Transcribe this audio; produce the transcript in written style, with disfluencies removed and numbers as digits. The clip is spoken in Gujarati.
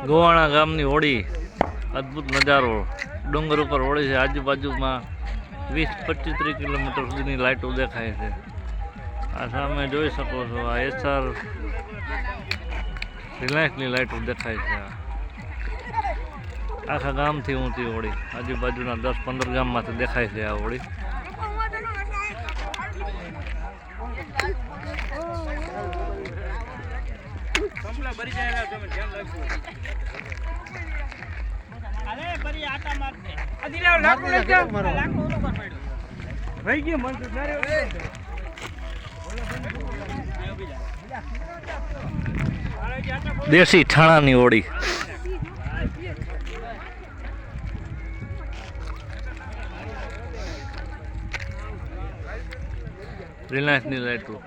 ગોવાણા ગામની હોળી અદ્ભુત નજારો ડુંગર ઉપર હોળી છે આજુબાજુમાં 20-25-30 કિલોમીટર સુધીની લાઇટો દેખાય છે આ સામે જોઈ શકો છો આ એસઆર રિલાયન્સની લાઇટો દેખાય છે આખા ગામથી ઊંચી હોળી આજુબાજુના 10-15 ગામમાંથી દેખાય છે આ હોળી દેશી ઠાણાની હોળી રિલાયન્સની લાઈટો